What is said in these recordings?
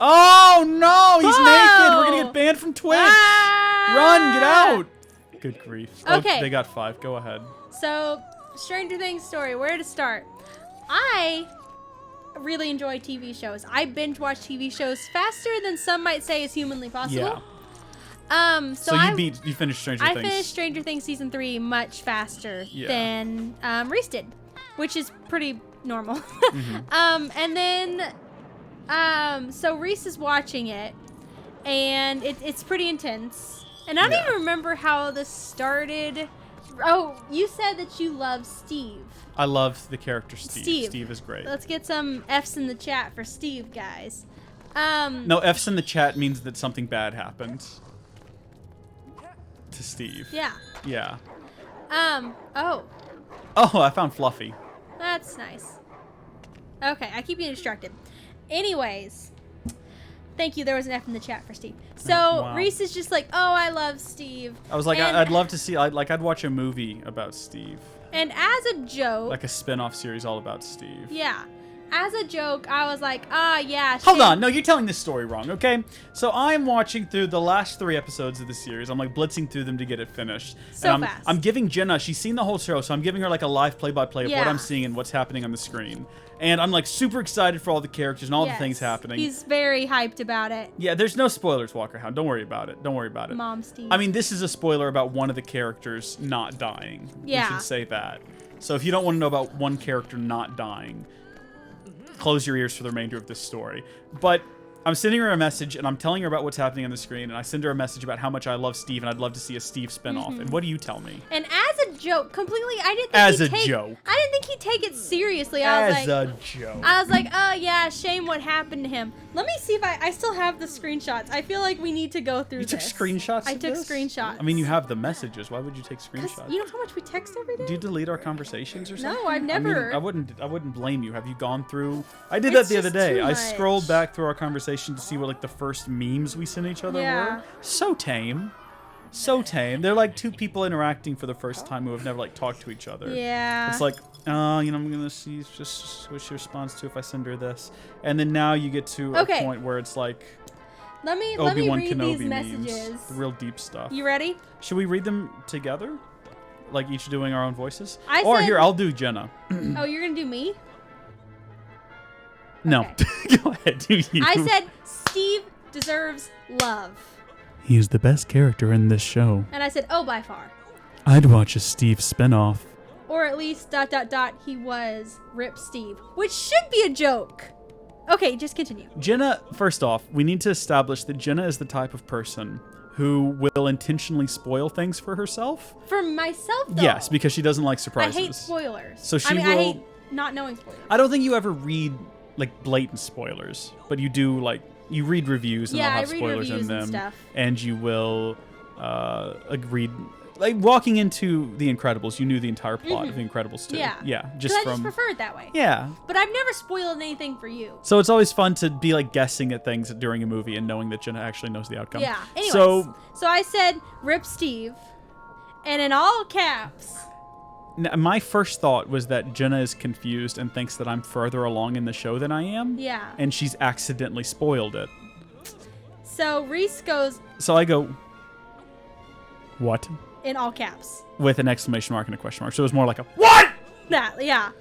Oh no, he's naked. We're gonna get banned from Twitch. Run, get out. Good grief. Okay. Oh, they got 5. Go ahead. So, Stranger Things story. Where to start? I really enjoy TV shows. I binge watch TV shows faster than some might say is humanly possible. Yeah. So you finished Stranger Things. I finished Stranger Things season 3 much faster than Reese did, which is pretty normal. And then, so Reese is watching it, and it's pretty intense. And I don't even remember how this started. Oh, you said that you love Steve. I love the character Steve. Steve is great. Let's get some F's in the chat for Steve, guys. No, F's in the chat means that something bad happened to Steve. Yeah. Yeah. Oh, I found Fluffy. that's nice. Okay, I keep getting distracted. Anyways, thank you. There was an F in the chat for Steve. So Wow. Reese is just like, oh, I love Steve. I was like, And- I'd love to see. I'd watch a movie about Steve, And as a joke, like a spin-off series all about Steve. yeah, as a joke, I was like, yeah. Hold on, no, you're telling this story wrong, okay? So I'm watching through the last 3 episodes of the series. I'm like blitzing through them to get it finished. So and fast. I'm giving Jenna, she's seen the whole show, so I'm giving her like a live play-by-play of what Yeah. I'm seeing and what's happening on the screen. And I'm like super excited for all the characters and all the things happening. He's very hyped about it. Yeah, there's no spoilers, Walker Hound. Don't worry about it. Don't worry about it. Mom Steve. I mean, this is a spoiler about one of the characters not dying. Yeah. We should say that. So if you don't want to know about one character not dying, close your ears for the remainder of this story. But I'm sending her a message, and I'm telling her about what's happening on the screen, and I send her a message about how much I love Steve, and I'd love to see a Steve spinoff. And what do you tell me? And as a joke, completely, I didn't think As he'd a take, joke. I didn't think he'd take it seriously. I was As like, a joke. I was like, oh yeah, shame what happened to him. Let me see if I still have the screenshots. I feel like we need to go through You took this. screenshots I of took this? screenshots. I mean, you have the messages. Why would you take 'Cause screenshots? you know how much we text every day? Do you delete our conversations or something? No, I've never. I wouldn't blame you. Have you gone through? I did It's that the other just day. too I much. scrolled back through our conversation to see what like the first memes we sent each other Yeah. were. So tame. So tame. They're like 2 people interacting for the first time who have never like talked to each other. Yeah. It's like, I'm gonna see just what she responds to if I send her this, and then now you get to a point where it's like let me Obi-Wan read Kenobi these memes, messages. the real deep stuff. You ready? Should we read them together? Like each doing our own voices? I Or said- here, I'll do Jenna. Oh, you're gonna do me? No. Okay. Go ahead, do you. I said Steve deserves love. He is the best character in this show. And I said, oh, by far. I'd watch a Steve spinoff. Or at least ... he was Rip Steve, which should be a joke. Okay, just continue. Jenna, first off, we need to establish that Jenna is the type of person who will intentionally spoil things for herself. For myself, though. Yes, because she doesn't like I surprises. hate spoilers. So she I will. hate not knowing spoilers. I don't think you ever read like blatant spoilers, but you do like you read reviews and Yeah, they'll have I read spoilers reviews in and them, stuff. and you will read. Like walking into The Incredibles, you knew the entire plot of The Incredibles too. Yeah. Yeah, Because just I from. just prefer it that way. Yeah. But I've never spoiled anything for you. So it's always fun to be like guessing at things during a movie and knowing that Jenna actually knows the outcome. Yeah. Anyways, So so I said Rip Steve, and in all caps. my first thought was that Jenna is confused and thinks that I'm further along in the show than I am. Yeah. And she's accidentally spoiled it. So Reese goes So I go, what? in all caps. With an exclamation mark and a question mark. So it was more like a, what? That, yeah.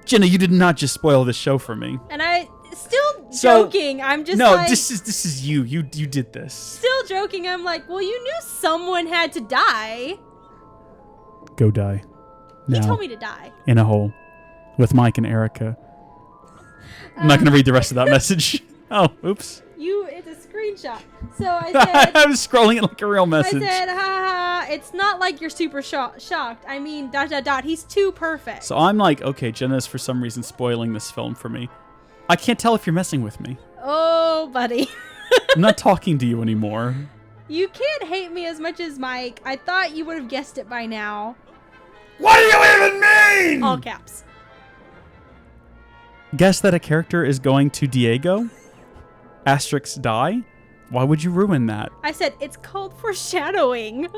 Jenna, you did not just spoil this show for me. And I still So- joking. I'm just No, like, this is you. You did this. still joking. I'm like, well, you knew someone had to die. Go die. He Now. told me to die. In a hole. With Mike and Erica. I'm not going to read the rest of that message. Oh, oops. It's a screenshot. So I said, I was scrolling it like a real message. I said, ha ha, it's not like you're super shocked. I mean, ... he's too perfect. So I'm like, okay, Jenna is for some reason spoiling this film for me. I can't tell if you're messing with me. Oh, buddy. I'm not talking to you anymore. You can't hate me as much as Mike. I thought you would have guessed it by now. What do you even mean? All caps. Guess that a character is going to Diego? Asterix die? Why would you ruin that? I said, it's called foreshadowing.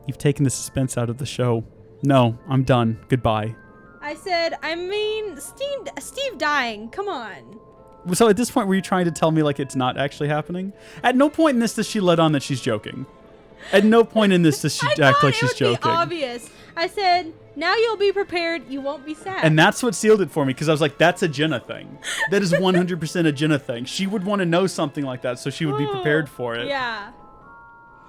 You've taken the suspense out of the show. No, I'm done. Goodbye. I said, I mean, Steve dying. Come on. So at this point, were you trying to tell me like it's not actually happening? At no point in this does she let on that she's joking. At no point in this does she act like she's joking. Be obvious. I said, now you'll be prepared. You won't be sad. And that's what sealed it for me, because I was like, that's a Jenna thing. That is 100% a Jenna thing. She would want to know something like that, so she would be prepared for it. Yeah.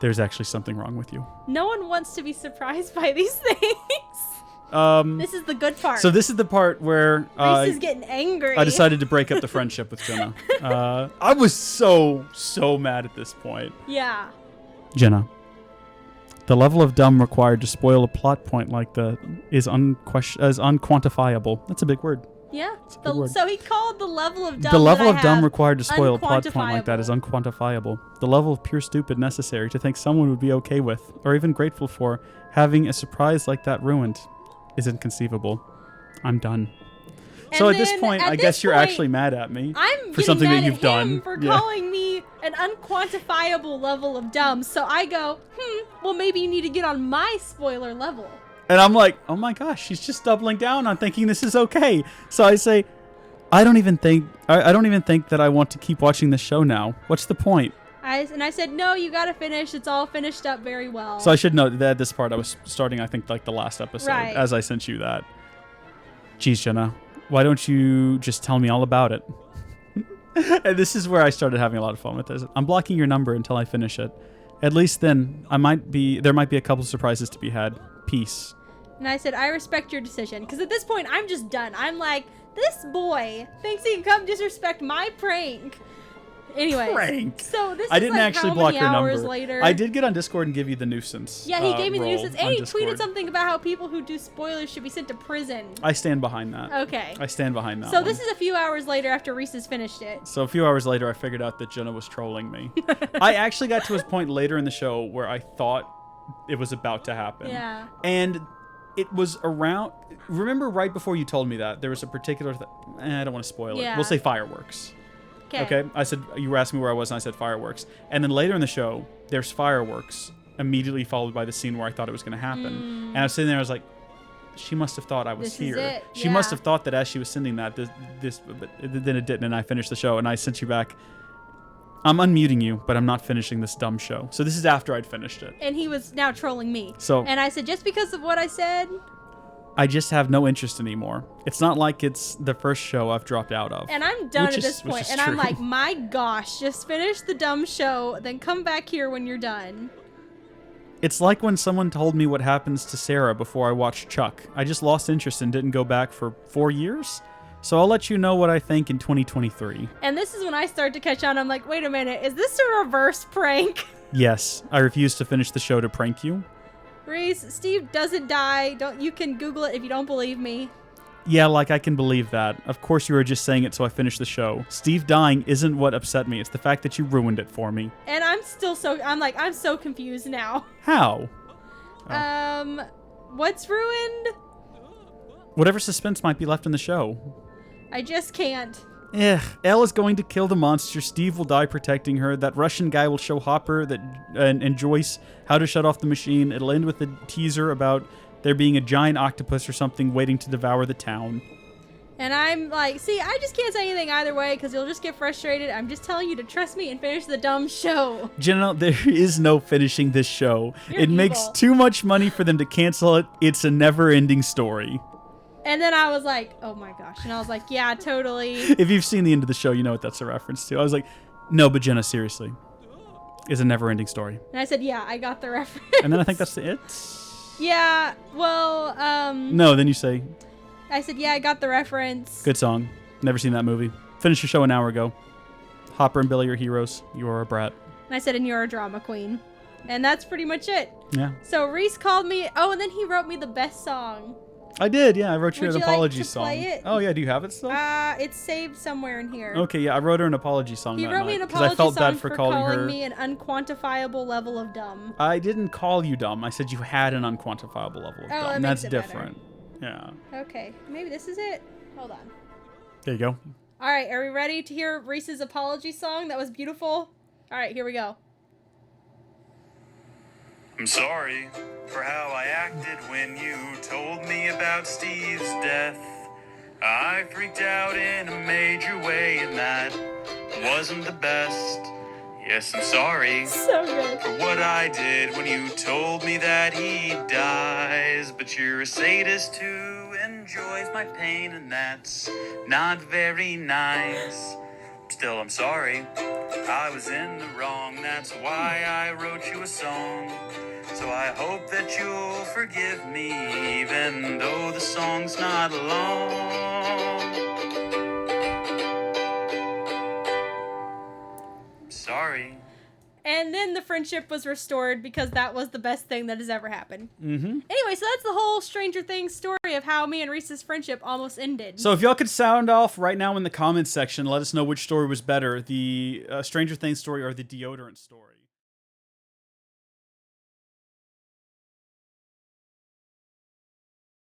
There's actually something wrong with you. No one wants to be surprised by these things. This is the good part. So this is the part where Reese is getting angry. I decided to break up the friendship with Jenna. I was so mad at this point. Yeah. Jenna, the level of dumb required to spoil a plot point like that is unquantifiable. That's a big word. Yeah. So he called the level of dumb. The level of dumb required to spoil a plot point like that is unquantifiable. The level of pure stupid necessary to think someone would be okay with, or even grateful for, having a surprise like that ruined is inconceivable. I'm done. So at this point, I guess you're actually mad at me for something that you've done. For calling me an unquantifiable level of dumb. So I go, well, maybe you need to get on my spoiler level. And I'm like, oh my gosh, she's just doubling down on thinking this is okay. So I say, I don't even think that I want to keep watching this show now. What's the point? I said, no, you got to finish. It's all finished up very well. So I should note that this part I was starting, I think, like the last episode, right, as I sent you that. Geez, Jenna, why don't you just tell me all about it? And this is where I started having a lot of fun with this. I'm blocking your number until I finish it. At least then, there might be a couple surprises to be had. Peace. And I said, I respect your decision. Because at this point, I'm just done. I'm like, this boy thinks he can come disrespect my prank. Anyway, prank. So this I is didn't like actually how block many your hours number. later. I did get on Discord and give you the nuisance. Yeah, he gave me the role nuisance, and he Discord. tweeted something about how people who do spoilers should be sent to prison. I stand behind that. Okay. I stand behind that. So this is a few hours later after Reese has finished it. So a few hours later, I figured out that Jenna was trolling me. I actually got to a point later in the show where I thought it was about to happen. Yeah. And it was around. Remember, right before you told me that there was a particular. I don't want to spoil it. We'll say fireworks. Okay. I said, you were asking me where I was, and I said fireworks. And then later in the show, there's fireworks immedately folled by the scene where I thought it was going to happen. And I was sitting there, I was like, she must have thought I was here. Is it. She must have thought that as she was sending that, but then it didn't, and I finished the show, and I sent you back. I'm unmuting you, but I'm not finishing this dumb show. So this is after I'd finished it. And he was now trolling me. So, and I said, just because of what I said, I just have no interest anymore. It's not like it's the first show I've dropped out of. And I'm done at this point. And I'm like, my gosh, just finish the dumb show, then come back here when you're done. It's like when someone told me what happens to Sarah before I watched Chuck. I just lost interest and didn't go back for 4 years. So I'll let you know what I think in 2023. And this is when I start to catch on. I'm like, wait a minute, is this a reverse prank? Yes, I refuse to finish the show to prank you. Reese, Steve doesn't die. You can Google it if you don't believe me. Yeah, like I can believe that. Of course you were just saying it so I finished the show. Steve dying isn't what upset me. It's the fact that you ruined it for me. And I'm so confused now. How? What's ruined? Whatever suspense might be left in the show. I just can't. Elle is going to kill the monster. Steve will die protecting her. That Russian guy will show Hopper and Joyce how to shut off the machine. It'll end with a teaser about there being a giant octopus or something waiting to devour the town. And I'm like, see, I just can't say anything either way because you'll just get frustrated. I'm just telling you to trust me and finish the dumb show. Jenna, there is no finishing this show. You're it evil. Makes too much money for them to cancel it. It's a never-ending story. And then I was like, oh my gosh. And I was like, yeah, totally. If you've seen the end of the show, you know what that's a reference to. I was like, no, but Jenna, seriously. It's a never-ending story. And I said, yeah, I got the reference. And then I think that's it. Yeah, well, No, then you say. I said, yeah, I got the reference. Good song. Never seen that movie. Finished your show an hour ago. Hopper and Billy are heroes. You are a brat. And I said, and you're a drama queen. And that's pretty much it. Yeah. So Reese called me. Oh, and then he wrote me the best song. I did, yeah. I wrote you Would an you apology like to song. play it? Oh, yeah. Do you have it still? It's saved somewhere in here. Okay, yeah. I wrote her an apology song He that wrote me night, an 'cause I apology felt song bad for calling her. me an unquantifiable level of dumb. I didn't call you dumb. I said you had an unquantifiable level of dumb. That That's makes it different. Yeah. Okay, maybe this is it. Hold on. There you go. All right, are we ready to hear Reese's apology song? That was beautiful. All right, here we go. I'm sorry for how I acted when you told me about Steve's death. I freaked out in a major way, and that wasn't the best. Yes, I'm sorry So good. for what I did when you told me that he dies. But you're a sadist who enjoys my pain, and that's not very nice. Still, I'm sorry, I was in the wrong. That's why I wrote you a song. So I hope that you'll forgive me, even though the song's not long. Sorry. And then the friendship was restored because that was the best thing that has ever happened. Anyway, so that's the whole Stranger Things story of how me and Reese's friendship almost ended. So if y'all could sound off right now in the comments section, let us know which story was better, the Stranger Things story or the deodorant story.